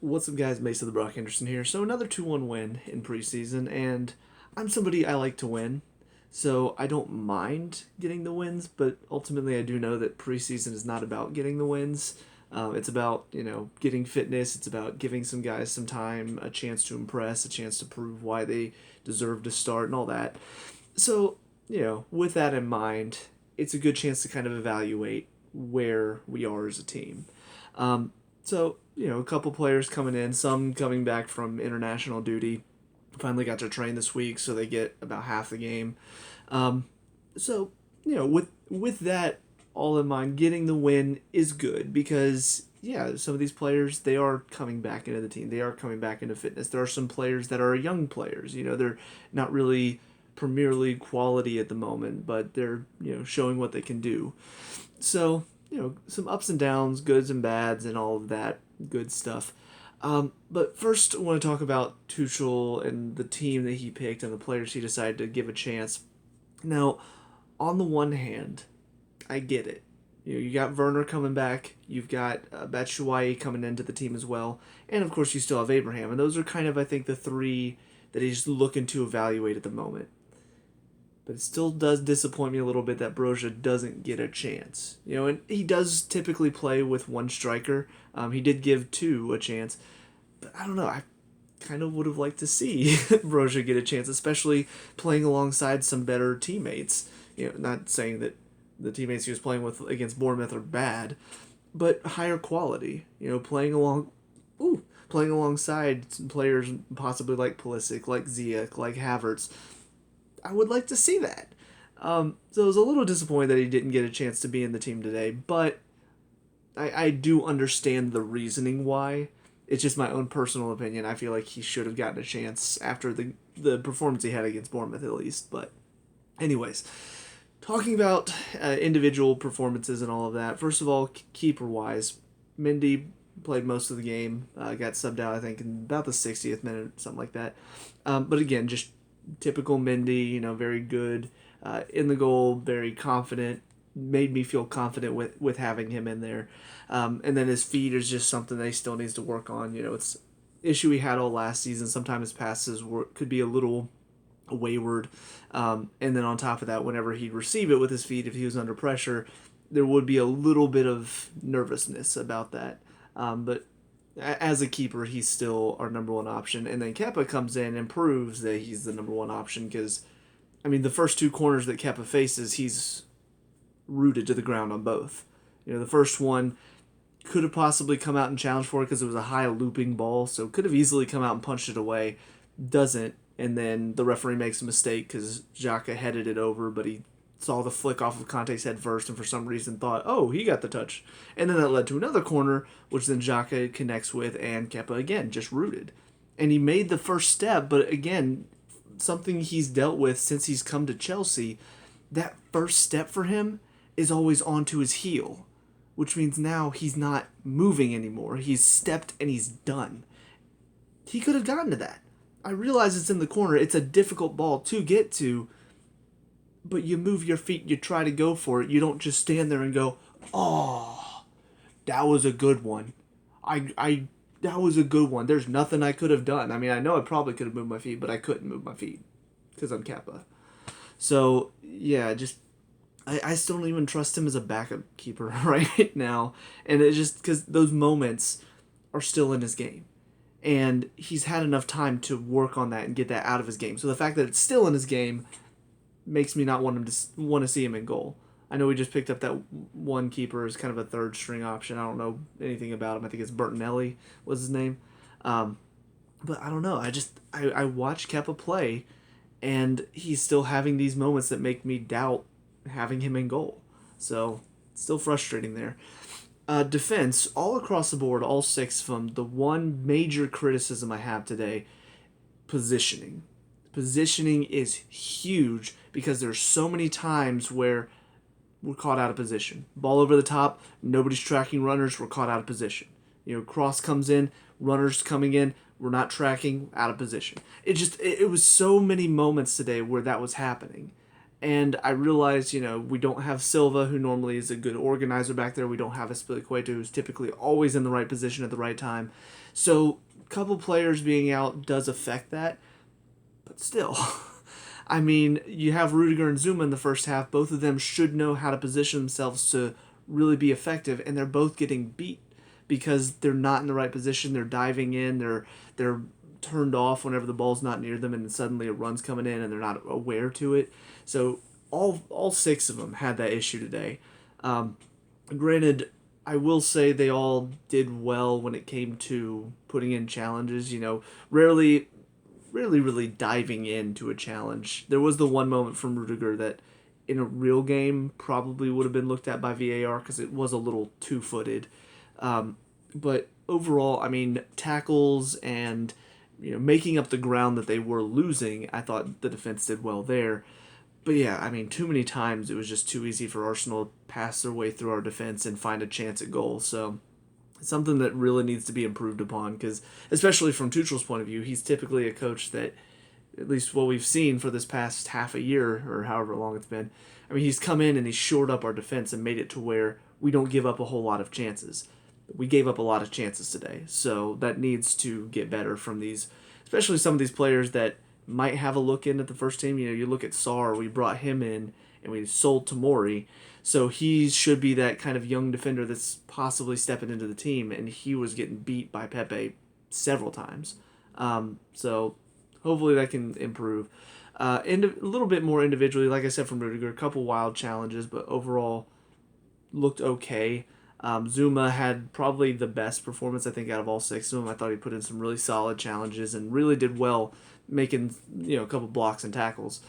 What's up, guys? Mason the Brock Henderson here. So another 2-1 win in preseason, and I'm somebody I like to win, so I don't mind getting the wins. But ultimately, I do know that preseason is not about getting the wins. It's about getting fitness. It's about giving some guys some time, a chance to impress, a chance to prove why they deserve to start, and all that. So with that in mind, it's a good chance to kind of evaluate where we are as a team. So, a couple players coming in, some coming back from international duty, finally got to train this week, so they get about half the game. Um, so, with that all in mind, getting the win is good because some of these players, they are coming back into the team. They are coming back into fitness. There are some players that are young players. They're not really Premier League quality at the moment, but they're showing what they can do. So some ups and downs, goods and bads, and all of that good stuff. But first, I want to talk about Tuchel and the team that he picked and the players he decided to give a chance. Now, on the one hand, I get it. You got Werner coming back. You've got Batshuayi coming into the team as well, and of course you still have Abraham. And those are kind of, I think, the three that he's looking to evaluate at the moment. But it still does disappoint me a little bit that Broja doesn't get a chance. And he does typically play with one striker. He did give two a chance. But I don't know. I kind of would have liked to see Broja get a chance, especially playing alongside some better teammates. Not saying that the teammates he was playing with against Bournemouth are bad, but higher quality. Playing alongside some players possibly like Pulisic, like Ziyech, like Havertz. I would like to see that. So I was a little disappointed that he didn't get a chance to be in the team today, but I do understand the reasoning why. It's just my own personal opinion. I feel like he should have gotten a chance after the performance he had against Bournemouth, at least. But anyways, talking about individual performances and all of that, first of all, keeper-wise, Mendy played most of the game, got subbed out, I think, in about the 60th minute, something like that. But again, just typical Mendy, very good in the goal, very confident. Made me feel confident with having him in there. And then his feet is just something that he still needs to work on. It's issue he had all last season. Sometimes his passes could be a little wayward. And then on top of that, whenever he'd receive it with his feet, if he was under pressure, there would be a little bit of nervousness about that. But as a keeper, he's still our number one option. And then Kepa comes in and proves that he's the number one option because, the first two corners that Kepa faces, he's rooted to the ground on both. The first one could have possibly come out and challenged for it because it was a high looping ball, so could have easily come out and punched it away. Doesn't, and then the referee makes a mistake because Xhaka headed it over, but he saw the flick off of Conte's head first and for some reason thought, oh, he got the touch. And then that led to another corner, which then Xhaka connects with, and Kepa, again, just rooted. And he made the first step, but again, something he's dealt with since he's come to Chelsea, that first step for him is always onto his heel, which means now he's not moving anymore. He's stepped and he's done. He could have gotten to that. I realize it's in the corner. It's a difficult ball to get to, but you move your feet, you try to go for it. You don't just stand there and go, oh, that was a good one. That was a good one. There's nothing I could have done. I know I probably could have moved my feet, but I couldn't move my feet because I'm Kappa. So, yeah, I still don't even trust him as a backup keeper right now. And it's just because those moments are still in his game. And he's had enough time to work on that and get that out of his game. So the fact that it's still in his game makes me not want to see him in goal. I know we just picked up that one keeper as kind of a third string option. I don't know anything about him. I think it's Bertinelli was his name. But I don't know. I watch Kepa play, and he's still having these moments that make me doubt having him in goal. So, still frustrating there. Defense, all across the board, all six of them, the one major criticism I have today, positioning. Positioning is huge because there's so many times where we're caught out of position. Ball over the top, nobody's tracking runners, we're caught out of position. Cross comes in, runners coming in, we're not tracking, out of position. It was so many moments today where that was happening. And I realized, we don't have Silva, who normally is a good organizer back there. We don't have Aspilicueta, who's typically always in the right position at the right time. So, a couple players being out does affect that. But still, I mean, you have Rudiger and Zuma in the first half. Both of them should know how to position themselves to really be effective, and they're both getting beat because they're not in the right position. They're diving in. They're turned off whenever the ball's not near them, and suddenly a run's coming in, and they're not aware to it. So all six of them had that issue today. Granted, I will say they all did well when it came to putting in challenges. Rarely really diving into a challenge. There was the one moment from Rudiger that in a real game probably would have been looked at by VAR because it was a little two-footed. But overall, I mean, tackles and making up the ground that they were losing, I thought the defense did well there. But yeah, I mean, too many times it was just too easy for Arsenal to pass their way through our defense and find a chance at goal. So it's something that really needs to be improved upon because, especially from Tuchel's point of view, he's typically a coach that, at least what we've seen for this past half a year or however long it's been, I mean, he's come in and he's shored up our defense and made it to where we don't give up a whole lot of chances. We gave up a lot of chances today, so that needs to get better from these, especially some of these players that might have a look in at the first team. You look at Sarr, we brought him in and we sold Tomori, so he should be that kind of young defender that's possibly stepping into the team, and he was getting beat by Pepe several times. So hopefully that can improve. A little bit more individually, like I said from Rudiger, a couple wild challenges, but overall looked okay. Zuma had probably the best performance, I think, out of all six of them. I thought he put in some really solid challenges and really did well making a couple blocks and tackles.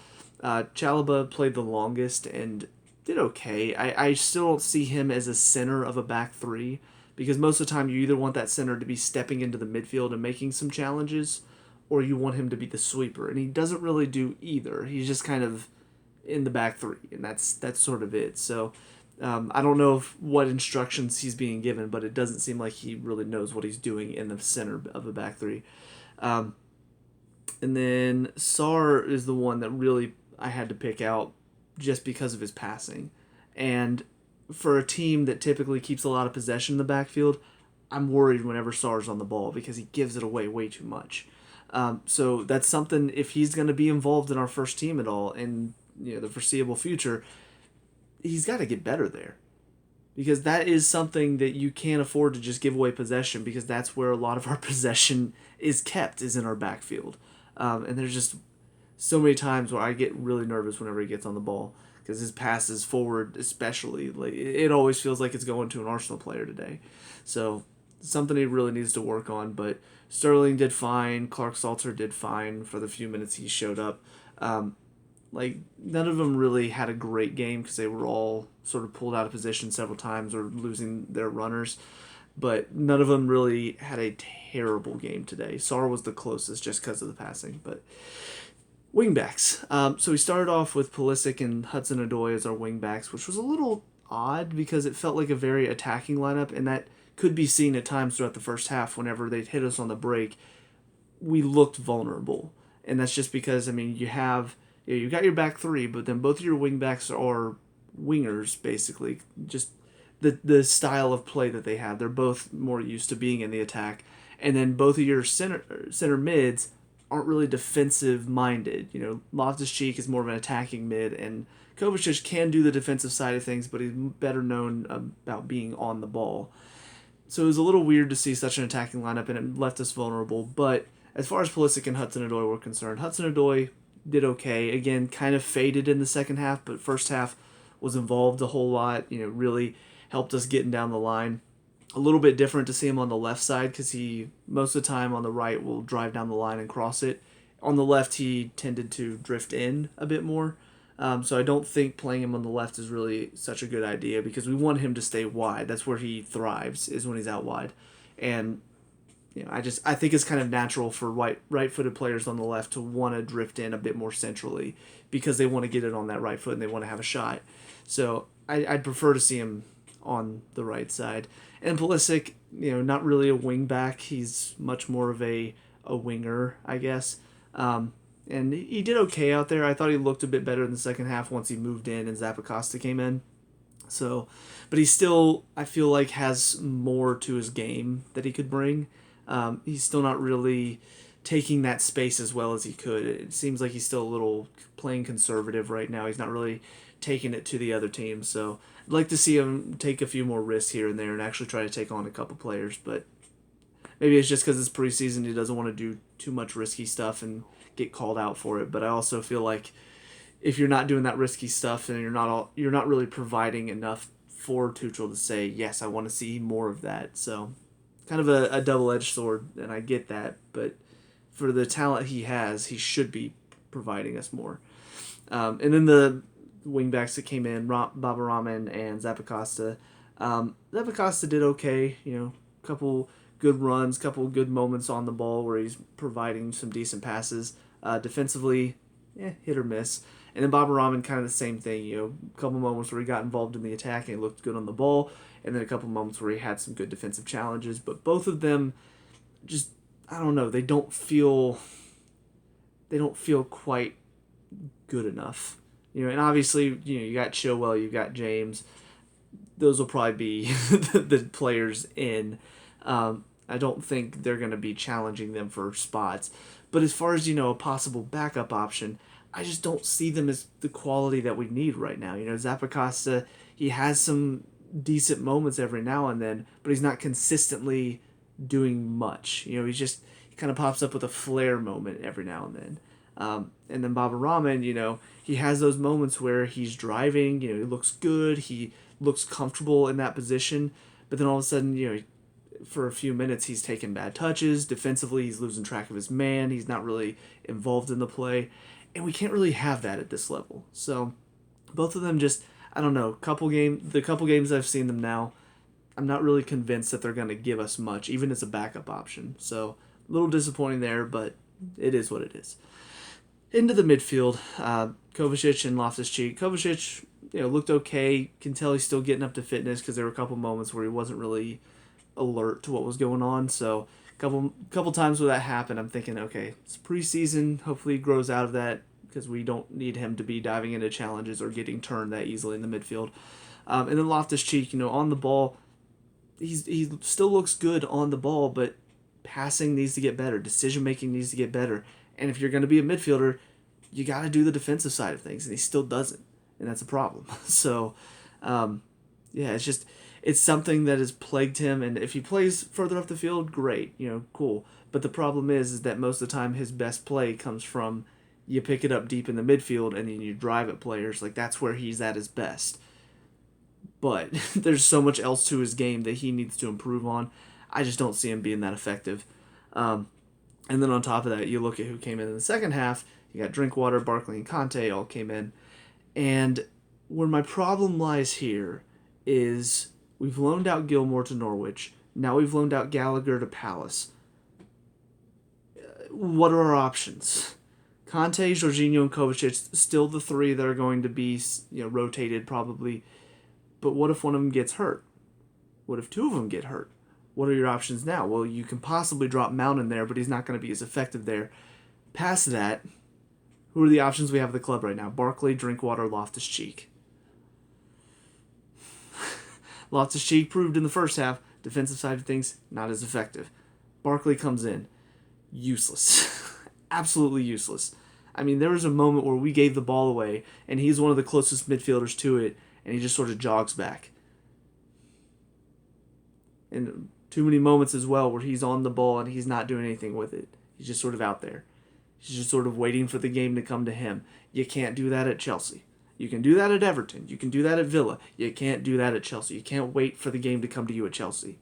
Chalobah played the longest and did okay. I still don't see him as a center of a back three because most of the time you either want that center to be stepping into the midfield and making some challenges or you want him to be the sweeper. And he doesn't really do either. He's just kind of in the back three, and that's sort of it. So I don't know what instructions he's being given, but it doesn't seem like he really knows what he's doing in the center of the back three. And then Sarr is the one that really I had to pick out just because of his passing. And for a team that typically keeps a lot of possession in the backfield, I'm worried whenever Sarr's on the ball because he gives it away way too much. So that's something, if he's going to be involved in our first team at all in the foreseeable future, he's got to get better there. Because that is something that you can't afford to just give away possession because that's where a lot of our possession is kept, is in our backfield. And there's just so many times where I get really nervous whenever he gets on the ball because his passes forward, especially, like it always feels like it's going to an Arsenal player today. So something he really needs to work on. But Sterling did fine. Clarke-Salter did fine for the few minutes he showed up. None of them really had a great game because they were all sort of pulled out of position several times or losing their runners. But none of them really had a terrible game today. Sarr was the closest just because of the passing. But wingbacks. So we started off with Pulisic and Hudson-Odoi as our wingbacks, which was a little odd because it felt like a very attacking lineup, and that could be seen at times throughout the first half whenever they'd hit us on the break. We looked vulnerable. And that's just because, you have... you got your back three, but then both of your wingbacks are wingers, basically. Just the style of play that they have. They're both more used to being in the attack. And then both of your center mids aren't really defensive-minded. Loftus-Cheek is more of an attacking mid, and Kovacic can do the defensive side of things, but he's better known about being on the ball. So it was a little weird to see such an attacking lineup, and it left us vulnerable. But as far as Pulisic and Hudson-Odoi were concerned, Hudson-Odoi did okay. Again, kind of faded in the second half, but first half was involved a whole lot. Really helped us getting down the line. A little bit different to see him on the left side because he, most of the time on the right, will drive down the line and cross it. On the left, he tended to drift in a bit more. So I don't think playing him on the left is really such a good idea because we want him to stay wide. That's where he thrives, is when he's out wide. And I think it's kind of natural for right-footed players on the left to want to drift in a bit more centrally because they want to get it on that right foot and they want to have a shot. So I'd prefer to see him on the right side. And Pulisic, not really a wing back. He's much more of a winger, I guess. And he did okay out there. I thought he looked a bit better in the second half once he moved in and Zappacosta came in. So, but he still, I feel like, has more to his game that he could bring. He's still not really taking that space as well as he could. It seems like he's still a little playing conservative right now. He's not really taking it to the other team. So I'd like to see him take a few more risks here and there and actually try to take on a couple players. But maybe it's just because it's preseason, he doesn't want to do too much risky stuff and get called out for it. But I also feel like if you're not doing that risky stuff and you're not really providing enough for Tuchel to say, yes, I want to see more of that. So kind of a double-edged sword, and I get that, but for the talent he has, he should be providing us more. And then the wingbacks that came in, Baba Rahman and Zappacosta. Zappacosta did okay, couple good runs, couple good moments on the ball where he's providing some decent passes. Defensively, hit or miss. And then Baba Rahman, kind of the same thing, a couple moments where he got involved in the attack and he looked good on the ball, and then a couple moments where he had some good defensive challenges. But both of them just, I don't know, they don't feel quite good enough. And obviously, you got Chilwell, you got James. Those will probably be the players in. I don't think they're going to be challenging them for spots. But as far as, a possible backup option, I just don't see them as the quality that we need right now. Zappacosta, he has some decent moments every now and then, but he's not consistently doing much. He kind of pops up with a flare moment every now and then. And then Baba Rahman, he has those moments where he's driving, he looks good, he looks comfortable in that position, but then all of a sudden, for a few minutes he's taking bad touches. Defensively, he's losing track of his man. He's not really involved in the play. And we can't really have that at this level. So both of them just, I don't know, the couple games I've seen them now, I'm not really convinced that they're going to give us much, even as a backup option. So a little disappointing there, but it is what it is. Into the midfield, Kovacic and Loftus-Cheek. Kovacic, looked okay. Can tell he's still getting up to fitness because there were a couple moments where he wasn't really alert to what was going on. So couple times where that happened, I'm thinking, okay, it's preseason. Hopefully he grows out of that because we don't need him to be diving into challenges or getting turned that easily in the midfield. And then Loftus-Cheek, on the ball, he still looks good on the ball, but passing needs to get better. Decision-making needs to get better. And if you're going to be a midfielder, you got to do the defensive side of things, and he still doesn't. And that's a problem. So, it's something that has plagued him, and if he plays further up the field, great, cool. But the problem is that most of the time his best play comes from you pick it up deep in the midfield and then you drive at players. Like, that's where he's at his best. But there's so much else to his game that he needs to improve on. I just don't see him being that effective. And then on top of that, you look at who came in the second half. You got Drinkwater, Barkley, and Conte all came in. And where my problem lies here is we've loaned out Gilmore to Norwich. Now we've loaned out Gallagher to Palace. What are our options? Conte, Jorginho, and Kovacic, still the three that are going to be rotated probably. But what if one of them gets hurt? What if two of them get hurt? What are your options now? Well, you can possibly drop Mount in there, but he's not going to be as effective there. Past that, who are the options we have at the club right now? Barkley, Drinkwater, Loftus-Cheek. Loftus-Cheek proved in the first half, defensive side of things, not as effective. Barkley comes in, useless. Absolutely useless. I mean, there was a moment where we gave the ball away, and he's one of the closest midfielders to it, and he just sort of jogs back. And too many moments as well where he's on the ball and he's not doing anything with it. He's just sort of out there. He's just sort of waiting for the game to come to him. You can't do that at Chelsea. You can do that at Everton. You can do that at Villa. You can't do that at Chelsea. You can't wait for the game to come to you at Chelsea.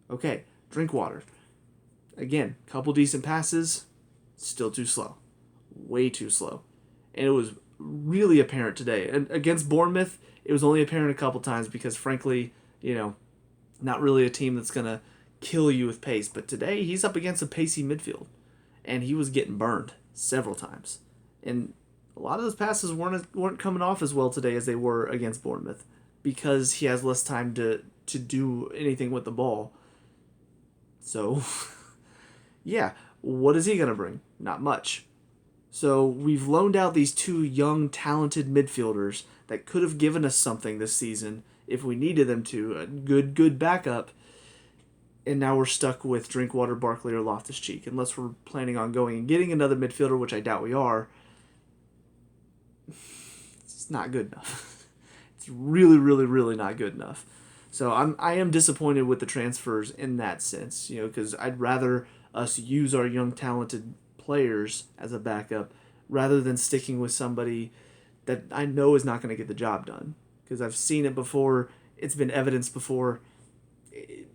Okay, Drinkwater. Again, couple decent passes, still too slow. Way too slow. And it was really apparent today. And against Bournemouth, it was only apparent a couple times because, frankly, not really a team that's going to kill you with pace. But today, he's up against a pacey midfield. And he was getting burned several times. And a lot of those passes weren't coming off as well today as they were against Bournemouth because he has less time to do anything with the ball. So, yeah, What is he going to bring? Not much. So we've loaned out these two young, talented midfielders that could have given us something this season if we needed them to. A good backup. And now we're stuck with Drinkwater, Barkley, or Loftus-Cheek. Unless we're planning on going and getting another midfielder, which I doubt we are. It's not good enough. It's really, really, really not good enough. So I am disappointed with the transfers in that sense, because I'd rather us use our young, talented players as a backup rather than sticking with somebody that I know is not going to get the job done. Because I've seen it before. It's been evidenced before.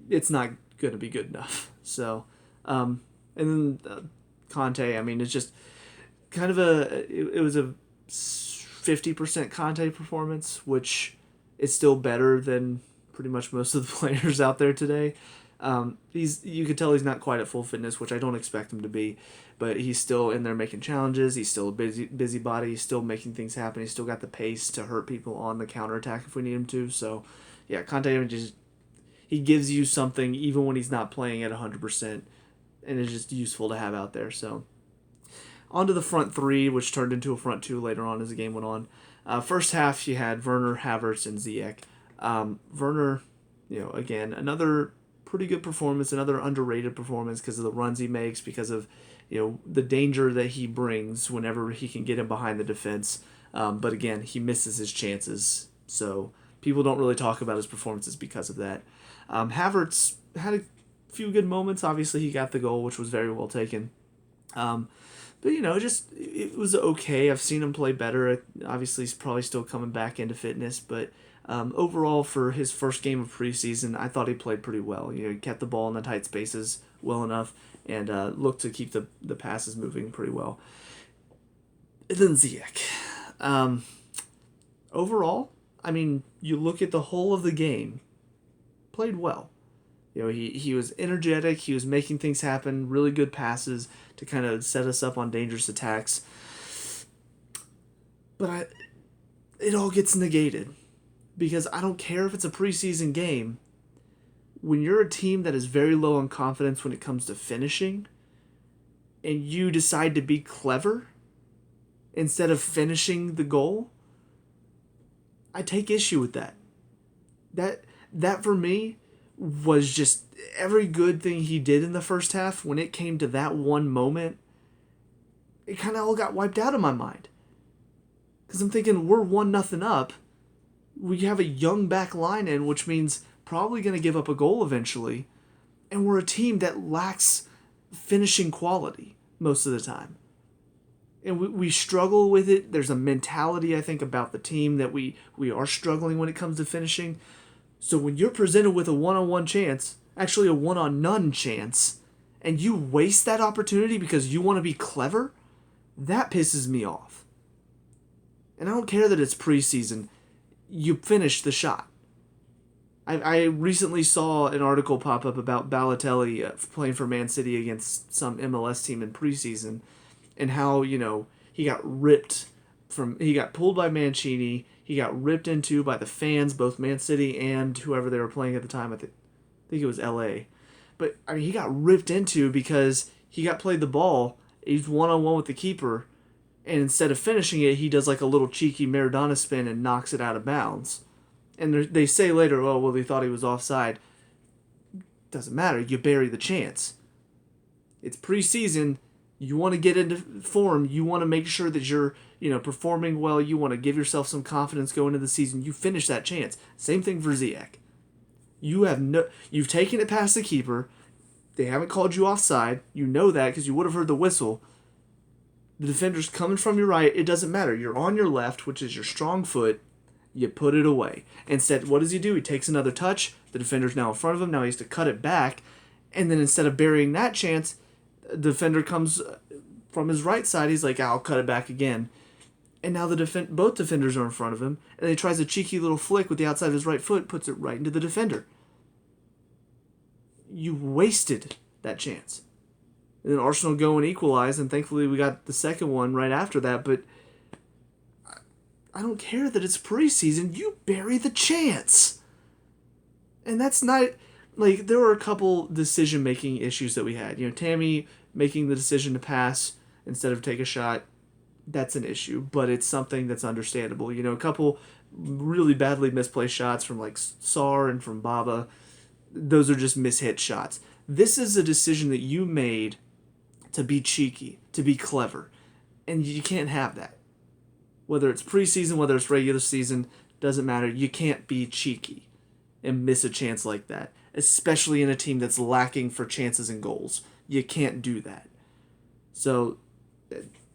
It's not going to be good enough. So, and then Conte, it's just kind of it was a 50% Conte performance, which is still better than pretty much most of the players out there today. You could tell he's not quite at full fitness, which I don't expect him to be, but he's still in there making challenges. He's still a busybody. He's still making things happen. He's still got the pace to hurt people on the counterattack if we need him to. So, yeah, Conte he gives you something even when he's not playing at 100%, and it's just useful to have out there. So, on to the front three, which turned into a front two later on as the game went on. First half, you had Werner, Havertz, and Ziyech. Werner, again, another pretty good performance, another underrated performance because of the runs he makes, because of the danger that he brings whenever he can get in behind the defense. But again, he misses his chances, so people don't really talk about his performances because of that. Havertz had a few good moments. Obviously, he got the goal, which was very well taken. But, it was okay. I've seen him play better. Obviously, he's probably still coming back into fitness. But overall, for his first game of preseason, I thought he played pretty well. He kept the ball in the tight spaces well enough and looked to keep the passes moving pretty well. And then Ziyech. Overall, you look at the whole of the game, played well. He was energetic. He was making things happen. Really good passes to kind of set us up on dangerous attacks. But it all gets negated because I don't care if it's a preseason game. When you're a team that is very low on confidence when it comes to finishing, and you decide to be clever instead of finishing the goal, I take issue with that. That for me was just every good thing he did in the first half. When it came to that one moment, it kind of all got wiped out of my mind. Because I'm thinking, we're 1-0 up. We have a young back line in, which means probably going to give up a goal eventually. And we're a team that lacks finishing quality most of the time. And we struggle with it. There's a mentality, I think, about the team that we are struggling when it comes to finishing. So when you're presented with a one-on-one chance, actually a one-on-none chance, and you waste that opportunity because you want to be clever, that pisses me off. And I don't care that it's preseason. You finish the shot. I recently saw an article pop up about Balotelli playing for Man City against some MLS team in preseason, and how, he got pulled by Mancini. He got ripped into by the fans, both Man City and whoever they were playing at the time. I think it was LA. But, he got ripped into because he got played the ball. He's one-on-one with the keeper. And instead of finishing it, he does like a little cheeky Maradona spin and knocks it out of bounds. And they say later, he thought he was offside. Doesn't matter. You bury the chance. It's preseason. You want to get into form. You want to make sure that you're, performing well. You want to give yourself some confidence going into the season. You finish that chance. Same thing for Ziyech. You've taken it past the keeper. They haven't called you offside. You know that because you would have heard the whistle. The defender's coming from your right. It doesn't matter. You're on your left, which is your strong foot. You put it away. Instead, what does he do? He takes another touch. The defender's now in front of him. Now he has to cut it back. And then instead of burying that chance, the defender comes from his right side. He's like, I'll cut it back again. And now both defenders are in front of him. And he tries a cheeky little flick with the outside of his right foot, puts it right into the defender. You wasted that chance. And then Arsenal go and equalize, and thankfully we got the second one right after that. But I don't care that it's preseason. You bury the chance. And that's not... like there were a couple decision making issues that we had. Tammy making the decision to pass instead of take a shot. That's an issue, but it's something that's understandable. A couple really badly misplaced shots from like Sar and from Baba. Those are just mishit shots. This is a decision that you made to be cheeky, to be clever, and you can't have that. Whether it's preseason, whether it's regular season, doesn't matter. You can't be cheeky and miss a chance like that, especially in a team that's lacking for chances and goals. You can't do that. So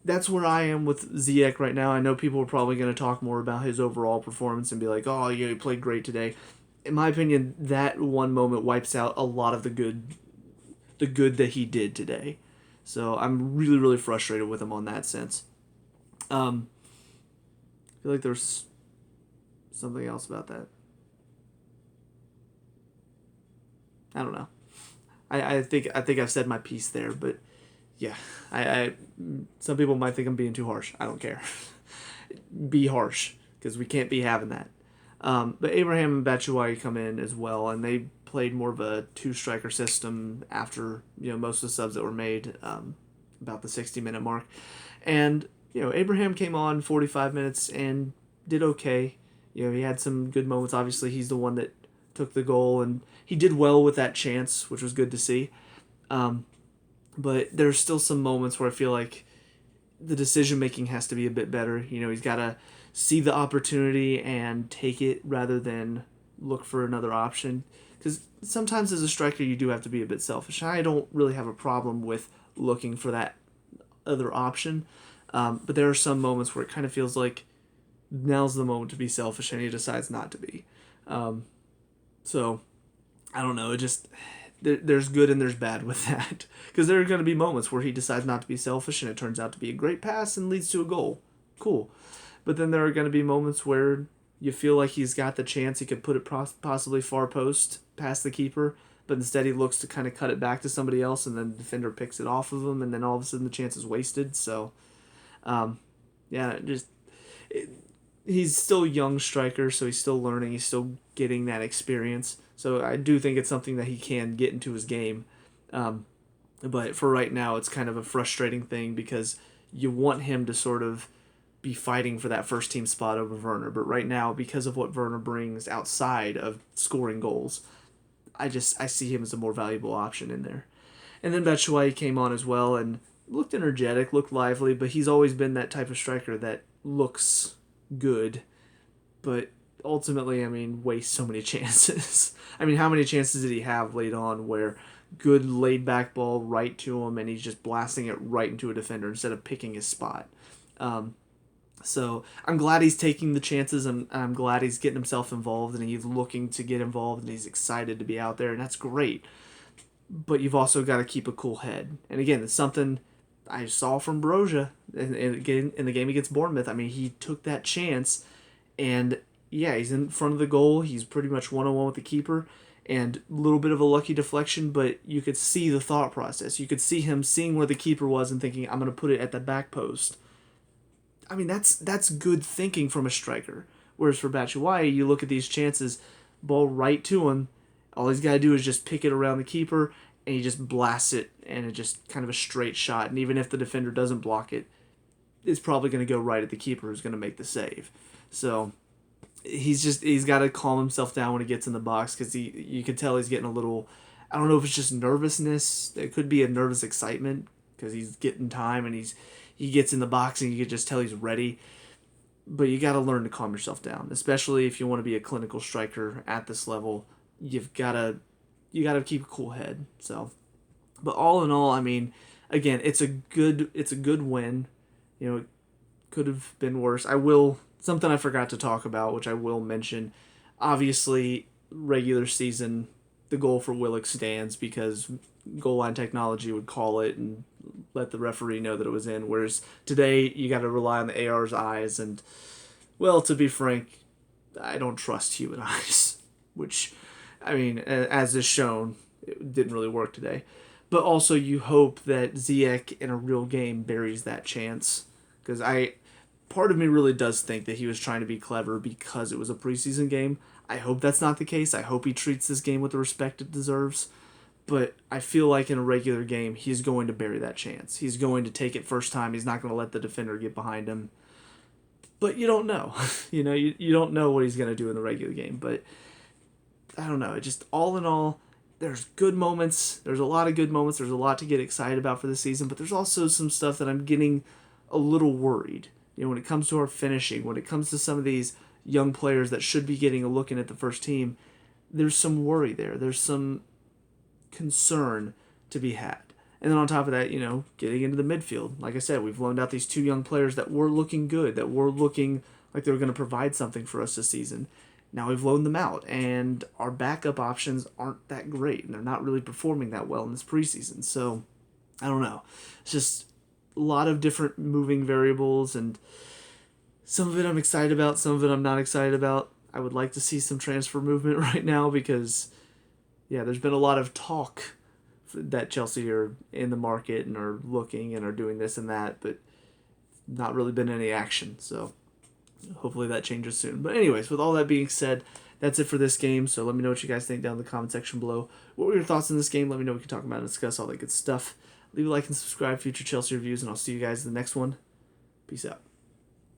that's where I am with Ziyech right now. I know people are probably going to talk more about his overall performance and be like, oh, yeah, he played great today. In my opinion, that one moment wipes out a lot of the good that he did today. So I'm really, really frustrated with him on that sense. I feel like there's something else about that. I don't know. I think I've said my piece there, but yeah, I some people might think I'm being too harsh. I don't care. Be harsh because we can't be having that. But Abraham and Batshuayi come in as well, and they played more of a two-striker system after most of the subs that were made about the 60-minute mark, and Abraham came on 45 minutes and did okay. He had some good moments. Obviously, he's the one that took the goal, and he did well with that chance, which was good to see. But there's still some moments where I feel like the decision making has to be a bit better. He's got to see the opportunity and take it rather than look for another option. Because sometimes as a striker, you do have to be a bit selfish. I don't really have a problem with looking for that other option. But there are some moments where it kind of feels like now's the moment to be selfish, and he decides not to be. So, I don't know. It just there's good and there's bad with that, because there are going to be moments where he decides not to be selfish, and it turns out to be a great pass and leads to a goal. Cool. But then there are going to be moments where you feel like he's got the chance, he could put it possibly far post past the keeper, but instead he looks to kind of cut it back to somebody else, and then the defender picks it off of him, and then all of a sudden the chance is wasted. So, yeah, he's still a young striker, so he's still learning. He's still getting that experience. So I do think it's something that he can get into his game. But for right now, it's kind of a frustrating thing because you want him to sort of be fighting for that first team spot over Werner. But right now, because of what Werner brings outside of scoring goals, I see him as a more valuable option in there. And then Batshuayi came on as well and looked energetic, looked lively, but he's always been that type of striker that looks good, but ultimately, wastes so many chances. How many chances did he have late on where good laid back ball right to him and he's just blasting it right into a defender instead of picking his spot? So I'm glad he's taking the chances, and I'm glad he's getting himself involved, and he's looking to get involved, and he's excited to be out there, and that's great. But you've also got to keep a cool head. And again, it's something I saw from Broja in the game against Bournemouth. He took that chance, and yeah, he's in front of the goal. He's pretty much one-on-one with the keeper, and a little bit of a lucky deflection, but you could see the thought process. You could see him seeing where the keeper was and thinking, I'm going to put it at the back post. That's good thinking from a striker. Whereas for Batshuayi, you look at these chances, ball right to him, all he's got to do is just pick it around the keeper, and he just blasts it, and it's just kind of a straight shot. And even if the defender doesn't block it, it's probably going to go right at the keeper who's going to make the save. So he's got to calm himself down when he gets in the box, because you can tell he's getting a little, I don't know if it's just nervousness. It could be a nervous excitement because he's getting time and he gets in the box and you can just tell he's ready. But you got to learn to calm yourself down, especially if you want to be a clinical striker at this level. You got to keep a cool head. So, but all in all, again, it's a good win. It could have been worse. Something I forgot to talk about, which I will mention. Obviously, regular season, the goal for Willock stands because goal line technology would call it and let the referee know that it was in. Whereas today, you got to rely on the AR's eyes. And, well, to be frank, I don't trust human eyes. Which, as is shown, it didn't really work today. But also, you hope that Ziyech in a real game buries that chance. Because part of me really does think that he was trying to be clever because it was a preseason game. I hope that's not the case. I hope he treats this game with the respect it deserves. But I feel like in a regular game, he's going to bury that chance. He's going to take it first time. He's not going to let the defender get behind him. But you don't know. You don't know what he's going to do in the regular game. But I don't know. It just, all in all, there's good moments. There's a lot of good moments. There's a lot to get excited about for the season. But there's also some stuff that I'm getting a little worried. When it comes to our finishing, when it comes to some of these young players that should be getting a look in at the first team, there's some worry there. There's some concern to be had. And then on top of that, getting into the midfield. Like I said, we've loaned out these 2 young players that were looking good, that were looking like they were going to provide something for us this season. Now we've loaned them out, and our backup options aren't that great, and they're not really performing that well in this preseason. So, I don't know. It's just a lot of different moving variables, and some of it I'm excited about, some of it I'm not excited about. I would like to see some transfer movement right now because, there's been a lot of talk that Chelsea are in the market and are looking and are doing this and that, but not really been any action. So hopefully that changes soon. But anyways, with all that being said, that's it for this game. So let me know what you guys think down in the comment section below. What were your thoughts on this game? Let me know. We can talk about it and discuss all that good stuff. Leave a like and subscribe for future Chelsea reviews, and I'll see you guys in the next one. Peace out.